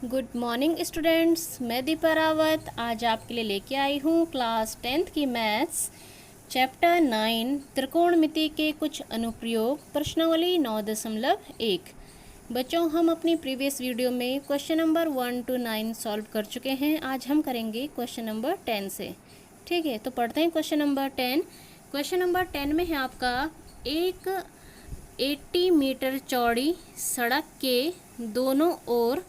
Good morning students, मैं दीपा रावत आज आपके लिए लेके आई हूँ क्लास 10th की मैथ्स चैप्टर 9 त्रिकोणमिति के कुछ अनुप्रयोग प्रश्नावली 9.1। बच्चों, हम अपनी प्रीवियस वीडियो में क्वेश्चन नंबर 1 to 9 सॉल्व कर चुके हैं। आज हम करेंगे क्वेश्चन नंबर 10 से। ठीक है, तो पढ़ते हैं क्वेश्चन नंबर 10। क्वेश्चन नंबर 10 में है आपका एक 80 मीटर चौड़ी सड़क के दोनों ओर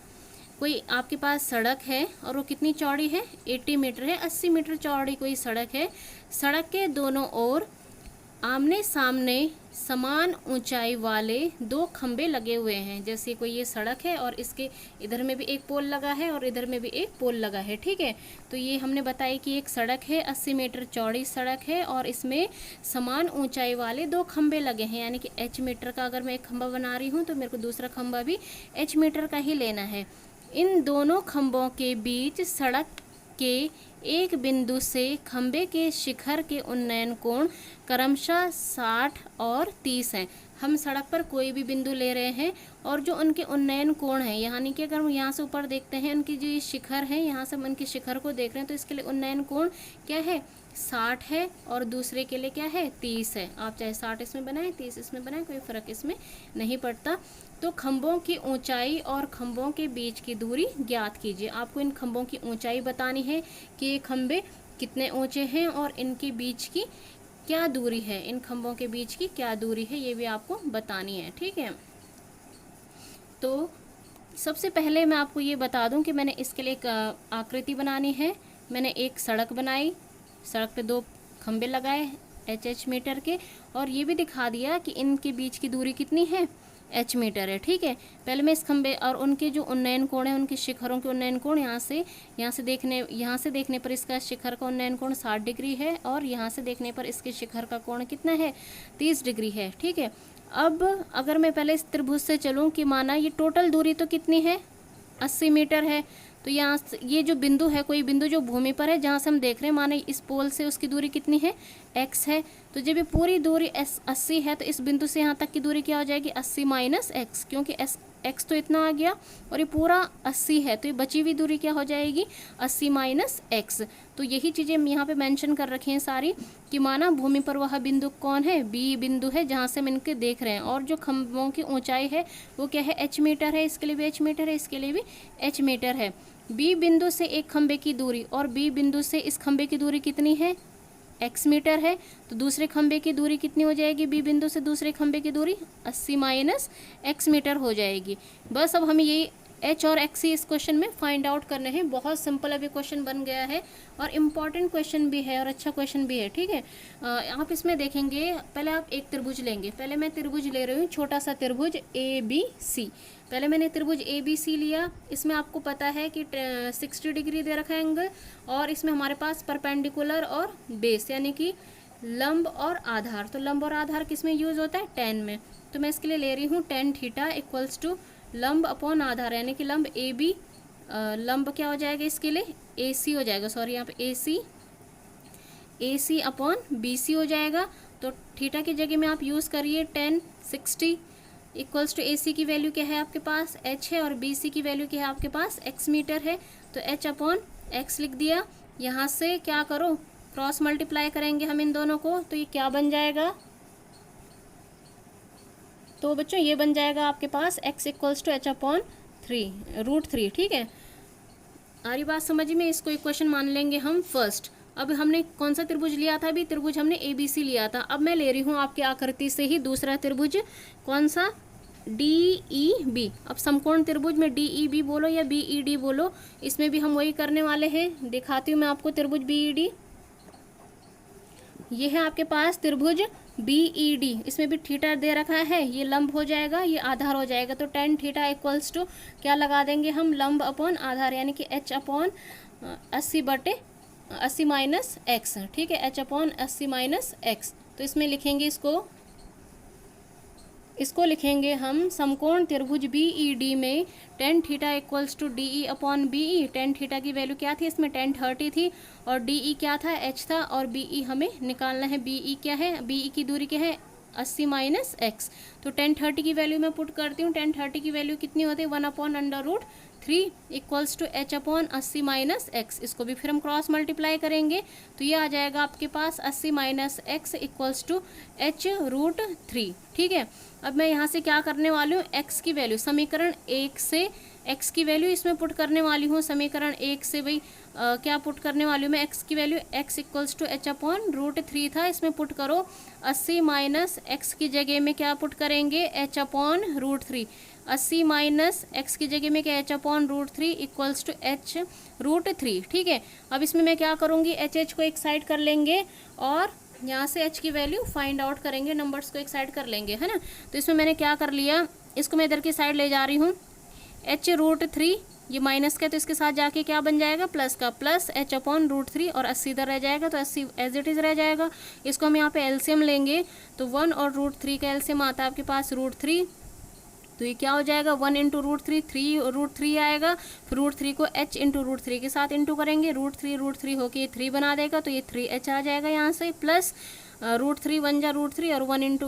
कोई आपके पास सड़क है और वो कितनी चौड़ी है, 80 मीटर है। 80 मीटर चौड़ी कोई सड़क है। सड़क के दोनों ओर आमने सामने समान ऊंचाई वाले दो खंबे लगे हुए हैं। जैसे कोई ये सड़क है और इसके इधर में भी एक पोल लगा है और इधर में भी एक पोल लगा है। ठीक है, तो ये हमने बताया कि एक सड़क है, 80 मीटर चौड़ी सड़क है और इसमें समान ऊंचाई वाले दो खंबे लगे हैं। यानी कि h मीटर का अगर मैं एक खंबा बना रही हूँ तो मेरे को दूसरा खंबा भी h मीटर का ही लेना है। इन दोनों खंभों के बीच सड़क के एक बिंदु से खंबे के शिखर के उन्नयन कोण क्रमशः 60 और 30 हैं। हम सड़क पर कोई भी बिंदु ले रहे हैं और जो उनके उन्नयन कोण है, यानी कि अगर हम यहाँ से ऊपर देखते हैं उनकी जो शिखर है, यहाँ से हम उनके शिखर को देख रहे हैं तो इसके लिए उन्नयन कोण क्या है, 60 है और दूसरे के लिए क्या है, 30 है। आप चाहे 60 इसमें बनाएं 30 इसमें बनाएं, कोई फर्क इसमें नहीं पड़ता। तो खंभों की ऊंचाई और खंभों के बीच की दूरी ज्ञात कीजिए। आपको इन खंभों की ऊंचाई बतानी है कि ये खंभे कितने ऊंचे हैं और इनके बीच की क्या दूरी है, इन खंभों के बीच की क्या दूरी है ये भी आपको बतानी है। ठीक है, तो सबसे पहले मैं आपको ये बता दूं कि मैंने इसके लिए एक आकृति बनानी है। मैंने एक सड़क बनाई, सड़क पे दो खंबे लगाए h मीटर के और ये भी दिखा दिया कि इनके बीच की दूरी कितनी है, h मीटर है। ठीक है, पहले मैं इस खंबे और उनके जो उन्नयन कोण है, उनके शिखरों के उन्नयन कोण यहाँ से देखने पर इसका शिखर का उन्नयन कोण 60 डिग्री है और यहाँ से देखने पर इसके शिखर का कोण कितना है, 30 डिग्री है। ठीक है, अब अगर मैं पहले इस त्रिभुज से चलूँ कि माना ये टोटल दूरी तो कितनी है, 80 मीटर है। तो यहाँ ये जो बिंदु है, कोई बिंदु जो भूमि पर है जहाँ से हम देख रहे हैं, माने इस पोल से उसकी दूरी कितनी है, x है। तो जब ये पूरी दूरी 80 है तो इस बिंदु से यहाँ तक की दूरी क्या हो जाएगी, 80 माइनस एक्स, क्योंकि x तो इतना आ गया और ये पूरा 80 है तो ये बची हुई दूरी क्या हो जाएगी, 80 माइनस एक्स। तो यही चीज़ें यहाँ पे मेंशन कर रखी हैं सारी कि माना भूमि पर वह बिंदु कौन है, बी बिंदु है जहाँ से हम इनके देख रहे हैं और जो खंभों की ऊंचाई है वो क्या है, h मीटर है। इसके लिए भी h मीटर है, इसके लिए भी h मीटर है। बी बिंदु से एक खंबे की दूरी और बी बिंदु से इस खंबे की दूरी कितनी है, x मीटर है। तो दूसरे खंबे की दूरी कितनी हो जाएगी, बी बिंदु से दूसरे खंबे की दूरी 80 माइनस x मीटर हो जाएगी। बस अब हमें यही h और x ही इस क्वेश्चन में फाइंड आउट करने हैं। बहुत सिंपल अभी क्वेश्चन बन गया है और इम्पॉर्टेंट क्वेश्चन भी है और अच्छा क्वेश्चन भी है। ठीक है, आप इसमें देखेंगे, पहले आप एक त्रिभुज लेंगे। पहले मैं त्रिभुज ले रही हूँ, छोटा सा त्रिभुज ABC। पहले मैंने त्रिभुज ABC लिया। इसमें आपको पता है कि 60 डिग्री दे रखा है एंगल और इसमें हमारे पास परपेंडिकुलर और बेस यानी कि लंब और आधार। तो लंब और आधार किस में यूज होता है, tan में। तो मैं इसके लिए ले रही हूँ tan थीटा इक्वल्स टू लंब अपॉन आधार, यानी कि लंब AB, लंब क्या हो जाएगा इसके लिए, AC हो जाएगा, सॉरी यहाँ पे AC अपॉन BC हो जाएगा। तो थीटा की जगह में आप यूज़ करिए tan 60 इक्वल्स टू AC की वैल्यू क्या है आपके पास, h है और BC की वैल्यू क्या है आपके पास, x मीटर है। तो h अपॉन x लिख दिया। यहाँ से क्या करो, क्रॉस मल्टीप्लाई करेंगे हम इन दोनों को, तो ये क्या बन जाएगा, तो बच्चों ये बन जाएगा आपके पास x equals to h upon 3√3। ठीक है, आ रही बात समझ में। इसको इक्वेशन मान लेंगे हम फर्स्ट। अब हमने कौन सा त्रिभुज लिया था, अभी त्रिभुज हमने ABC लिया था। अब मैं ले रही हूँ आपकी आकृति से ही दूसरा त्रिभुज, कौन सा, DEB। अब समकोण त्रिभुज में DEB बोलो या BED बोलो, इसमें भी हम वही करने वाले हैं। दिखाती हूँ मैं आपको त्रिभुज BED। ये है आपके पास त्रिभुज BED, इसमें भी थीटा दे रखा है, ये लंब हो जाएगा, ये आधार हो जाएगा। तो tan थीटा इक्वल्स टू क्या लगा देंगे हम, लंब अपॉन आधार, यानी कि h अपॉन 80 माइनस एक्स। ठीक है, h अपॉन 80 माइनस एक्स। तो इसमें लिखेंगे इसको लिखेंगे हम समकोण त्रिभुज BED में tan theta equals to DE upon BE। tan theta की वैल्यू क्या थी इसमें, tan 30 थी और DE क्या था, h था और BE हमें निकालना है। BE क्या है, BE की दूरी क्या है, 80 माइनस एक्स। तो 1030 की वैल्यू मैं पुट करती हूँ। 1030 की वैल्यू कितनी होती है 1/√3 इक्वल्स टू h अपॉन 80 माइनस एक्स। इसको भी फिर हम क्रॉस मल्टीप्लाई करेंगे तो ये आ जाएगा आपके पास 80 minus x equals to h√3। ठीक है, अब मैं यहाँ से क्या करने वाली हूँ, x की वैल्यू समीकरण 1 से x की वैल्यू इसमें पुट करने वाली हूँ। समीकरण 1 से भाई क्या पुट करने वाली हूँ मैं, x की value x equals to h/√3 था, इसमें पुट करो 80 माइनस एक्स की जगह में क्या पुट करेंगे h/√3। 80 माइनस एक्स की जगह में क्या h/√3 इक्वल्स टू h√3। ठीक है, अब इसमें मैं क्या करूँगी, h को एक साइड कर लेंगे और यहाँ से h की वैल्यू फाइंड आउट करेंगे, नंबर्स को एक साइड कर लेंगे, है ना। तो इसमें मैंने क्या कर लिया, इसको मैं इधर की साइड ले जा रही हूँ, h√3 ये माइनस का तो इसके साथ जाके क्या बन जाएगा प्लस का, प्लस h/√3 और 80 इधर रह जाएगा तो 80 एज इट इज़ रह जाएगा। इसको हम यहाँ पे एलसीएम लेंगे तो 1 और √3 का एलसीएम आता है आपके पास √3, तो ये क्या हो जाएगा 1 इंटू √3 3√3 आएगा। फिर √3 को h इंटू √3 के साथ इंटू करेंगे, √3 होके 3 बना देगा तो ये 3h आ जाएगा यहाँ से, प्लस √3 1 जा √3 और 1 इंटू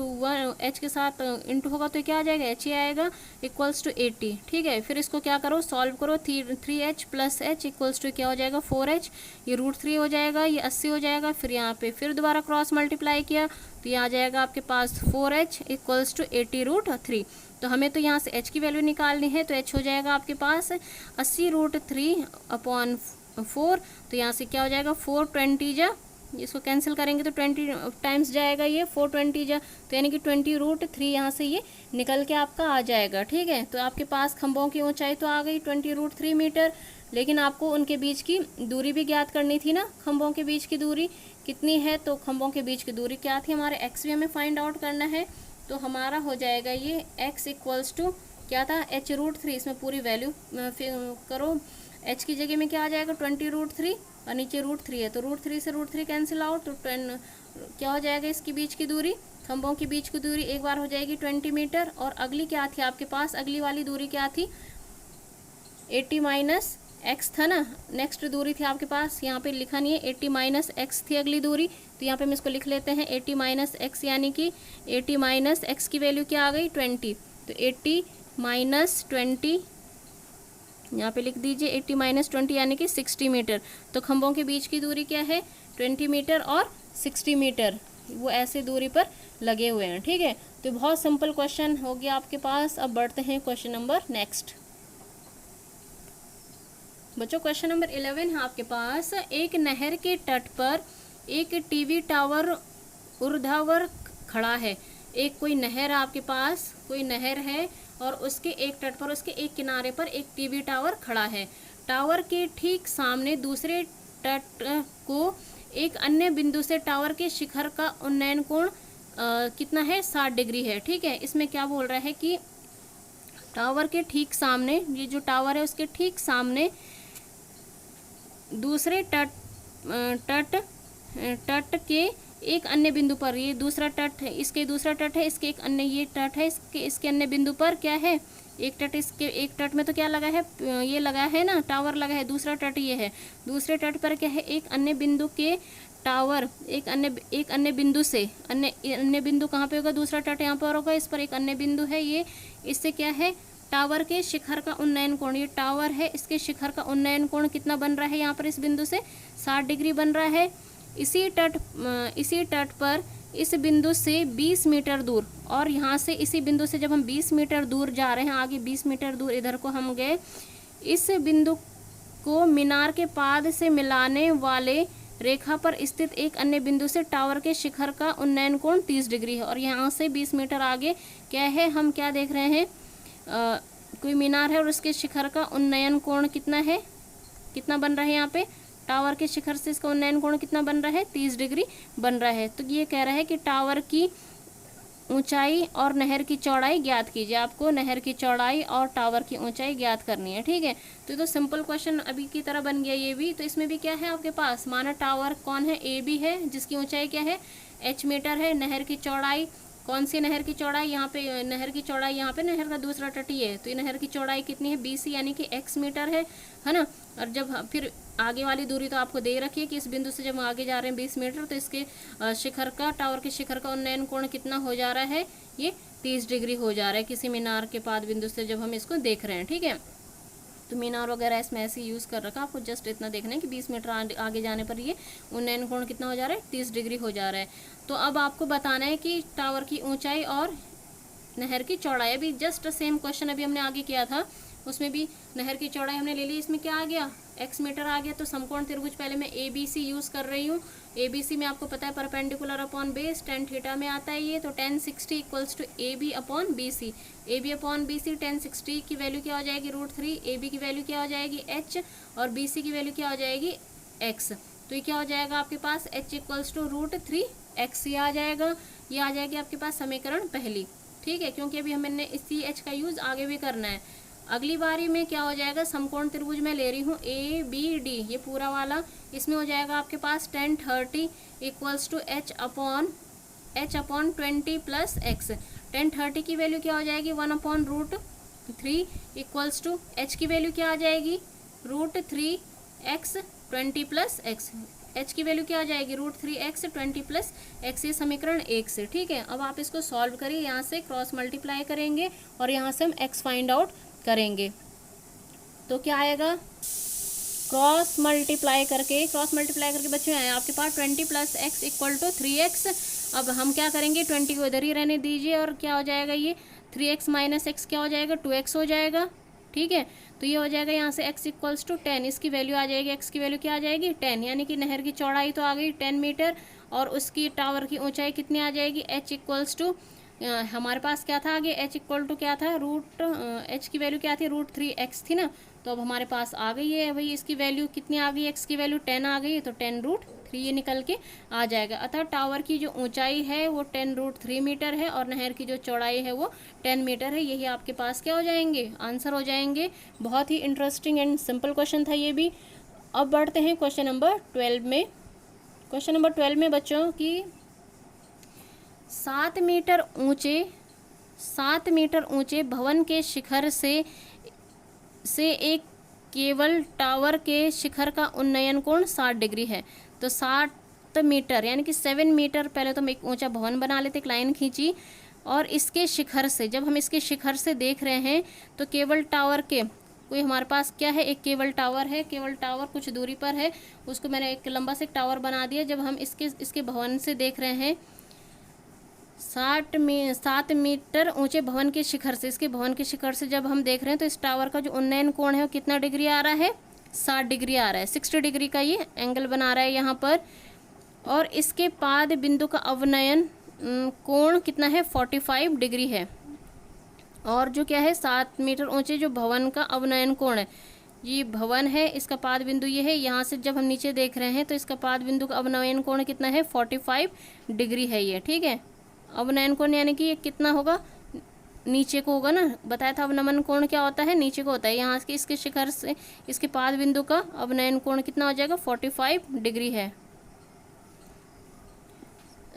h के साथ इंटू होगा तो क्या आ जाएगा h ही आएगा इक्वल्स टू 80। ठीक है, फिर इसको क्या करो सॉल्व करो, 3h plus h equals to क्या हो जाएगा 4h, ये √3 हो जाएगा, ये 80 हो जाएगा। फिर यहाँ पे फिर दोबारा क्रॉस मल्टीप्लाई किया तो ये आ जाएगा आपके पास 4h इक्वल्स टू 80√3। तो हमें तो यहाँ से h की वैल्यू निकालनी है तो h हो जाएगा आपके पास 80√3/4। तो यहाँ से क्या हो जाएगा 420 जा, इसको कैंसिल करेंगे तो 20 टाइम्स जाएगा ये 420 जा, तो यानी कि 20√3 यहाँ से ये निकल के आपका आ जाएगा। ठीक है, तो आपके पास खंभों की ऊंचाई तो आ गई 20√3 मीटर, लेकिन आपको उनके बीच की दूरी भी ज्ञात करनी थी ना, खंभों के बीच की दूरी कितनी है, तो खंभों के बीच की दूरी क्या थी, हमारे x भी हमें फाइंड आउट करना है। तो हमारा हो जाएगा ये x इक्वल्स टू क्या था h√3, इसमें पूरी वैल्यू करो, h की जगह में क्या आ जाएगा 20√3 और नीचे √3 है तो √3 से √3 कैंसिल आउट, तो 10 क्या हो जाएगा इसके बीच की दूरी, खंभों के बीच की दूरी एक बार हो जाएगी 20 मीटर। और अगली क्या थी आपके पास, अगली वाली दूरी क्या थी 80 माइनस एक्स था ना, नेक्स्ट दूरी थी आपके पास, यहाँ पे लिखा नहीं है 80 माइनस एक्स थी अगली दूरी, तो यहाँ पे हम इसको लिख लेते हैं 80 माइनस एक्स, यानी कि 80 माइनस एक्स की वैल्यू क्या आ गई 20, तो 80 माइनस 20 यहाँ पे लिख दीजिए 80 माइनस 20 यानी कि 60 मीटर। तो खंभों के बीच की दूरी क्या है 20 मीटर और 60 मीटर, वो ऐसे दूरी पर लगे हुए हैं। ठीक है, तो बहुत सिंपल क्वेश्चन हो गया आपके पास। अब बढ़ते हैं क्वेश्चन नंबर नेक्स्ट। बच्चों क्वेश्चन नंबर 11 है आपके पास, एक नहर के तट पर एक टीवी टावर ऊर्ध्वाधर खड़ा है। एक कोई नहर आपके पास, कोई नहर है और उसके एक तट पर, उसके एक किनारे पर एक टीवी टावर खड़ा है। टावर के ठीक सामने दूसरे तट को एक अन्य बिंदु से टावर के शिखर का उन्नयन कोण कितना है 60 डिग्री है। ठीक है, इसमें क्या बोल रहा है कि टावर के ठीक सामने, ये जो टावर है उसके ठीक सामने दूसरे तट के एक अन्य बिंदु पर, ये दूसरा तट है, इसके दूसरा तट है, इसके एक अन्य ये तट है, इसके अन्य बिंदु पर क्या है एक तट, इसके एक तट में तो क्या लगा है ये लगा है ना टावर लगा है, दूसरा तट ये है, दूसरे तट पर क्या है एक अन्य बिंदु के टावर एक अन्य बिंदु से, अन्य बिंदु कहाँ पे होगा दूसरा तट यहाँ पर होगा, इस पर एक अन्य बिंदु है ये, इससे क्या है टावर के शिखर का उन्नयन कोण, ये टावर है इसके शिखर का उन्नयन कोण कितना बन रहा है यहाँ पर इस बिंदु से 60 डिग्री बन रहा है। इसी तट पर इस बिंदु से 20 मीटर दूर, और यहाँ से इसी बिंदु से जब हम 20 मीटर दूर जा रहे हैं, आगे 20 मीटर दूर इधर को हम गए, इस बिंदु को मीनार के पाद से मिलाने वाले रेखा पर स्थित एक अन्य बिंदु से टावर के शिखर का उन्नयन कोण 30 डिग्री है। और यहाँ से 20 मीटर आगे क्या है, हम क्या देख रहे हैं कोई मीनार है और उसके शिखर का उन्नयन कोण कितना है, कितना बन रहा है यहाँ पे टावर के शिखर से इसका उन्नयन कोण कितना बन रहा है 30 डिग्री बन रहा है। तो ये कह रहा है कि टावर की ऊंचाई और नहर की चौड़ाई ज्ञात कीजिए, आपको नहर की चौड़ाई और टावर की ऊंचाई ज्ञात करनी है। ठीक है, तो सिंपल क्वेश्चन अभी की तरह बन गया ये भी। तो इसमें भी क्या है आपके पास, माना टावर कौन है ए बी है, जिसकी ऊंचाई क्या है h मीटर है, नहर की चौड़ाई कौन सी नहर की चौड़ाई, यहाँ पे नहर की चौड़ाई, यहाँ पे नहर का दूसरा तटीय है, तो ये नहर की चौड़ाई कितनी है, BC यानी कि x मीटर है ना। और जब फिर आगे वाली दूरी तो आपको दे रखी है कि इस बिंदु से जब हम आगे जा रहे हैं 20 मीटर, तो इसके शिखर का, टावर के शिखर का उन्नयन कोण कितना हो जा रहा है, ये 30 डिग्री हो जा रहा है किसी मीनार के पाद बिंदु से जब हम इसको देख रहे हैं। ठीक है, तो मीनार वगैरह इसमें ऐसे यूज़ कर रखा, आपको जस्ट इतना देखना है कि 20 मीटर आगे जाने पर ये उन्नयन कोण कितना हो जा रहा है, 30 डिग्री हो जा रहा है। तो अब आपको बताना है कि टावर की ऊंचाई और नहर की चौड़ाई, अभी जस्ट सेम क्वेश्चन अभी हमने आगे किया था, उसमें भी नहर की चौड़ाई हमने ले ली, इसमें क्या आ गया, x मीटर आ गया। तो समकोण त्रिभुज पहले मैं ABC यूज़ कर रही हूँ। ABC में आपको पता है perpendicular upon base, tan theta में आता है ये, तो tan 60 equals to AB upon BC। AB upon BC, tan 60 की वैल्यू क्या हो जाएगी, √3, AB की वैल्यू क्या हो जाएगी, h, और BC की वैल्यू क्या हो जाएगी, x। तो ये क्या हो जाएगा आपके पास, h इक्वल्स टू √3x, ये आ जाएगा, ये आ जाएगी आपके पास समीकरण पहली। ठीक है, क्योंकि अभी हमने इसी h का यूज़ आगे भी करना है। अगली बारी में क्या हो जाएगा, समकोण त्रिभुज में ले रही हूँ ABD, ये पूरा वाला, इसमें हो जाएगा आपके पास tan 30 equals to h upon 20 plus x। tan 30 की वैल्यू क्या हो जाएगी, 1 अपॉन √3 इक्वल्स टू h की वैल्यू क्या आ जाएगी, √3x 20 प्लस x। h की वैल्यू क्या आ जाएगी, √3x 20 प्लस x, ये समीकरण 1 से। ठीक है, अब आप इसको सॉल्व करिए, यहाँ से क्रॉस मल्टीप्लाई करेंगे और यहाँ से हम x फाइंड आउट करेंगे। तो क्या आएगा, क्रॉस मल्टीप्लाई करके बच्चों आए आपके पास 20 plus x equal to 3x। अब हम क्या करेंगे, 20 को इधर ही रहने दीजिए, और क्या हो जाएगा, ये 3x माइनस x क्या हो जाएगा, 2x हो जाएगा। ठीक है, तो ये हो जाएगा यहाँ से x इक्वल्स टू 10, इसकी वैल्यू आ जाएगी, x की वैल्यू क्या आ जाएगी, 10, यानी कि नहर की चौड़ाई तो आ गई 10 मीटर, और उसकी टावर की ऊंचाई कितनी आ जाएगी, h इक्वल्स टू, हमारे पास क्या था आगे, h इक्वल टू क्या था, h की वैल्यू क्या थी, √3x थी ना। तो अब हमारे पास आ गई है भाई, इसकी वैल्यू कितनी आ गई, x की वैल्यू 10 आ गई, तो 10√3 ये निकल के आ जाएगा। अतः टावर की जो ऊंचाई है वो 10√3 मीटर है, और नहर की जो चौड़ाई है वो 10 मीटर है। यही आपके पास क्या हो जाएंगे, आंसर हो जाएंगे। बहुत ही इंटरेस्टिंग एंड सिंपल क्वेश्चन था ये भी। अब बढ़ते हैं क्वेश्चन नंबर 12 में। क्वेश्चन नंबर 12 में बच्चों की 7 मीटर ऊंचे भवन के शिखर से एक केवल टावर के शिखर का उन्नयन कोण 60 डिग्री है। तो 7 मीटर यानी कि 7 मीटर, पहले तो हम एक ऊंचा भवन बना लेते, एक लाइन खींची, और इसके शिखर से, जब हम इसके शिखर से देख रहे हैं तो केवल टावर के, कोई हमारे पास क्या है, एक केबल टावर है, केबल टावर कुछ दूरी पर है, उसको मैंने एक लंबा से एक टावर बना दिया। जब हम इसके भवन से देख रहे हैं 7 मीटर ऊंचे भवन के शिखर से, इसके भवन के शिखर से जब हम देख रहे हैं तो इस टावर का जो उन्नयन कोण है वो कितना डिग्री आ रहा है, 60 डिग्री आ रहा है। 60 डिग्री का ये एंगल बना रहा है यहाँ पर, और इसके पाद बिंदु का अवनयन कोण कितना है, 45 डिग्री है। और जो क्या है, 7 मीटर ऊंचे जो भवन का अवनयन कोण है, ये भवन है, इसका पाद बिंदु ये है, यहाँ से जब हम नीचे देख रहे हैं तो इसका पाद बिंदु का अवनयन कोण कितना है, 45 डिग्री है ये। ठीक है, अवनयन कोण यानी कि ये कितना होगा, नीचे को होगा ना, बताया था अवनमन कोण क्या होता है, नीचे को होता है। यहाँ के इसके शिखर से इसके पाद बिंदु का अवनयन कोण कितना हो जाएगा, 45 डिग्री है।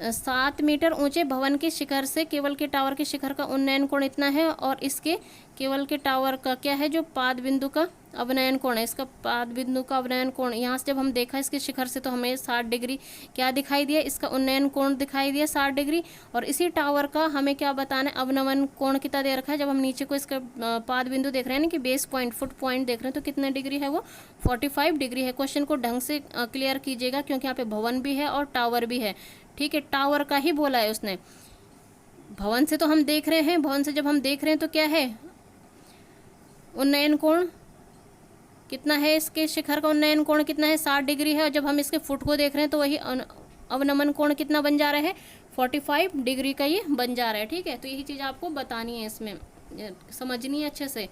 7 मीटर ऊंचे भवन के शिखर से केवल के टावर के शिखर का उन्नयन कोण इतना है, और इसके केवल के टावर का क्या है, जो पाद बिंदु का अवनयन कोण है, इसका पाद बिंदु का अवनयन कोण, यहाँ से जब हम देखा इसके शिखर से तो हमें 60 डिग्री क्या दिखाई दिया, इसका उन्नयन कोण दिखाई दिया 60 डिग्री। और इसी टावर का हमें क्या बताना है, अवनमन कोण कितना दे रखा है, जब हम नीचे को इसका पाद बिंदु देख रहे हैं ना कि बेस पॉइंट, फुट पॉइंट देख रहे हैं, तो कितने डिग्री है वो, 45 डिग्री है। क्वेश्चन को ढंग से क्लियर कीजिएगा, क्योंकि यहाँ पे भवन भी है और टावर भी है। ठीक है, टावर का ही बोला है उसने, भवन से तो हम देख रहे हैं, भवन से जब हम देख रहे हैं तो क्या है, उन्नयन कोण कितना है, इसके शिखर का उन्नयन कोण कितना है, 60 डिग्री है। और जब हम इसके फुट को देख रहे हैं तो वही अवनमन कोण कितना बन जा रहा है, 45 डिग्री का ये बन जा रहा है। ठीक है, तो यही चीज़ आपको बतानी है, इसमें समझनी है अच्छे से।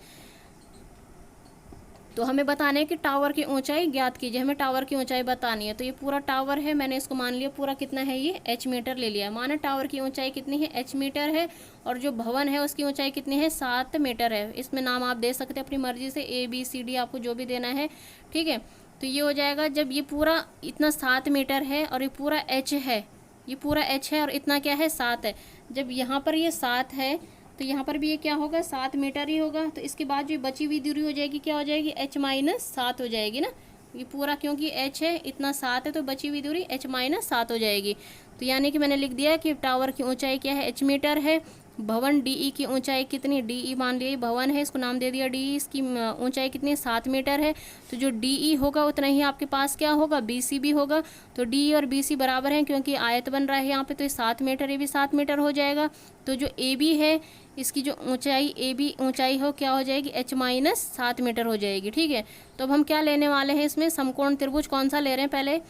तो हमें बताना है कि टावर की ऊंचाई ज्ञात कीजिए, हमें टावर की ऊंचाई बतानी है। तो ये पूरा टावर है, मैंने इसको मान लिया पूरा कितना है, ये h मीटर ले लिया। माना टावर की ऊंचाई कितनी है, h मीटर है, और जो भवन है उसकी ऊंचाई कितनी है, 7 मीटर है। इसमें नाम आप दे सकते हैं अपनी मर्जी से, ABCD आपको जो भी देना है। ठीक है, तो ये हो जाएगा, जब ये पूरा इतना 7 मीटर है और ये पूरा h है, ये पूरा h है और इतना क्या है 7 है। जब यहाँ पर ये 7 है तो यहाँ पर भी ये क्या होगा 7 मीटर ही होगा। तो इसके बाद जो बची हुई दूरी हो जाएगी क्या हो जाएगी h-7 हो जाएगी ना। ये पूरा क्योंकि h है इतना 7 है तो बची हुई दूरी h-7 हो जाएगी। तो यानी कि मैंने लिख दिया कि टावर की ऊंचाई क्या है h मीटर है। भवन DE की ऊंचाई कितनी, DE मान लिया भवन है, इसको नाम दे दिया DE, इसकी ऊंचाई कितनी 7 मीटर है। तो जो DE होगा उतना ही आपके पास क्या होगा BC भी होगा। तो DE और BC बराबर हैं क्योंकि आयत बन रहा है यहाँ पे, तो ये 7 मीटर, ये भी 7 मीटर हो जाएगा। तो जो AB है इसकी जो ऊंचाई AB ऊंचाई हो क्या हो जाएगी h-7 मीटर हो जाएगी। ठीक है, तो अब हम क्या लेने वाले हैं इसमें, समकोण त्रिभुज कौन सा ले रहे हैं पहले।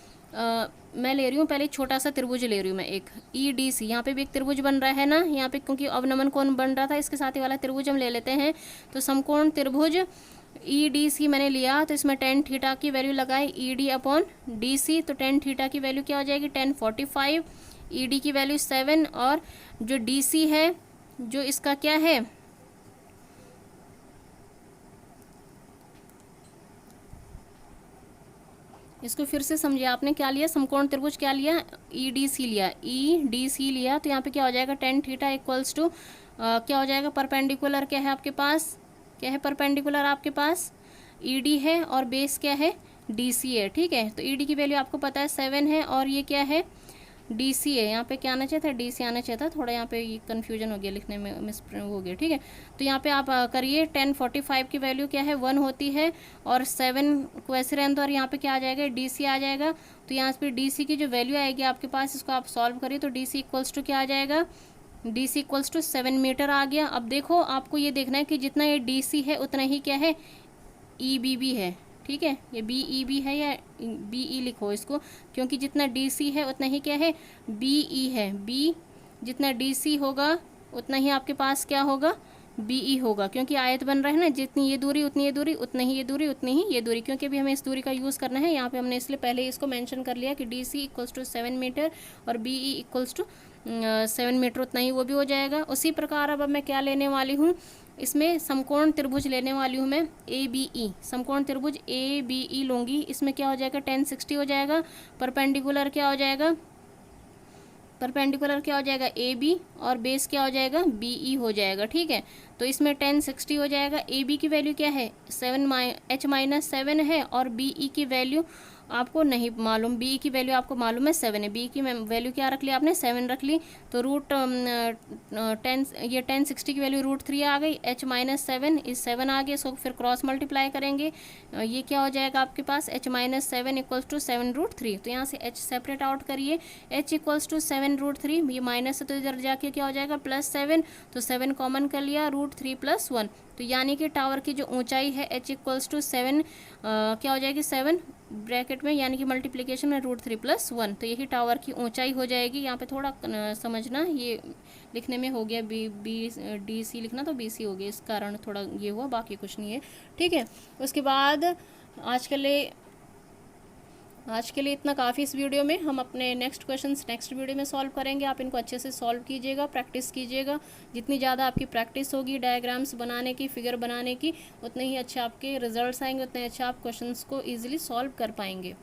मैं ले रही हूँ पहले छोटा सा त्रिभुज ले रही हूँ मैं एक EDC। यहाँ पे भी एक त्रिभुज बन रहा है ना, यहाँ पे क्योंकि अवनमन कोण बन रहा था इसके साथ ही वाला त्रिभुज हम ले लेते हैं। तो समकोण त्रिभुज EDC मैंने लिया, तो इसमें tan थीटा की वैल्यू लगाई ED/DC। तो tan थीटा की वैल्यू क्या हो जाएगी 1045, ED की वैल्यू 7 और जो DC है जो इसका क्या है इसको फिर से समझिए, आपने क्या लिया समकोण त्रिभुज क्या लिया EDC लिया, EDC लिया। तो यहाँ पे क्या हो जाएगा tan थीटा इक्वल्स टू क्या हो जाएगा परपेंडिकुलर क्या है आपके पास, क्या है परपेंडिकुलर आपके पास ED है और बेस क्या है DC है। ठीक है, तो ED की वैल्यू आपको पता है 7 है और ये क्या है DC है। यहाँ पे क्या आना चाहिए था DC आना चाहिए था, थोड़ा यहाँ पे ये कन्फ्यूजन हो गया लिखने में, मिस हो गया। ठीक है, तो यहाँ पे आप करिए 1045 की वैल्यू क्या है 1 होती है और 7 को ऐसे रहने दो और यहाँ पे क्या आ जाएगा DC आ जाएगा। तो यहाँ पे DC की जो वैल्यू आएगी आपके पास इसको आप सॉल्व करिए। तो DC इक्वल्स टू क्या आ जाएगा, DC इक्वल्स टू 7 मीटर आ गया। अब देखो आपको ये देखना है कि जितना ये DC है उतना ही क्या है EB है। ठीक है, ये BEB है या BE लिखो इसको, क्योंकि जितना DC है उतना ही क्या है BE है। B जितना DC होगा उतना ही आपके पास क्या होगा BE होगा, क्योंकि आयत बन रहा है ना, जितनी ये दूरी उतनी ये दूरी, उतनी ही ये दूरी उतनी ही ये दूरी। क्योंकि अभी हमें इस दूरी का यूज़ करना है, यहाँ पे हमने इसलिए पहले इसको मेंशन कर लिया कि DC इक्वल्स टू 7 मीटर और BE इक्वल्स टू 7 मीटर, उतना ही वो भी हो जाएगा। उसी प्रकार अब मैं क्या लेने वाली हूँ इसमें समकोण त्रिभुज लेने वाली हूँ मैं ABE, समकोण त्रिभुज ABE लूँगी। इसमें क्या हो जाएगा 1060 हो जाएगा, परपेंडिकुलर क्या हो जाएगा, परपेंडिकुलर क्या हो जाएगा AB और बेस क्या हो जाएगा BE हो जाएगा। ठीक है, तो इसमें 1060 हो जाएगा। AB की वैल्यू क्या है h-7 है और BE की वैल्यू आपको नहीं मालूम, BE की वैल्यू आपको मालूम है 7 है, BE की वैल्यू क्या रख ली आपने 7 रख ली। तो रूट 10 ये 1060 की वैल्यू √3 आ गई, h-7 इस 7 आ गया, इसको फिर क्रॉस मल्टीप्लाई करेंगे, ये क्या हो जाएगा आपके पास h-7 इक्वल्स टू 7√3। तो यहाँ से h सेपरेट आउट करिए, h इक्वल्स टू 7√3, ये माइनस है तो इधर जाके क्या हो जाएगा +7, तो 7 कॉमन कर लिया √3 + 1। तो यानी कि टावर की जो ऊंचाई है h इक्वल्स टू 7 क्या हो जाएगी 7 ब्रैकेट में यानी कि मल्टीप्लिकेशन में √3 + 1। तो यही टावर की ऊंचाई हो जाएगी। यहाँ पे थोड़ा समझना, ये लिखने में हो गया DC लिखना तो BC हो गया, इस कारण थोड़ा ये हुआ, बाकी कुछ नहीं है। ठीक है, उसके बाद आज के लिए इतना काफ़ी इस वीडियो में। हम अपने नेक्स्ट क्वेश्चंस नेक्स्ट वीडियो में सॉल्व करेंगे। आप इनको अच्छे से सॉल्व कीजिएगा, प्रैक्टिस कीजिएगा। जितनी ज़्यादा आपकी प्रैक्टिस होगी डायग्राम्स बनाने की, फिगर बनाने की, उतने ही अच्छे आपके रिजल्ट्स आएंगे, उतने अच्छे आप क्वेश्चंस को ईजिली सॉल्व कर पाएंगे।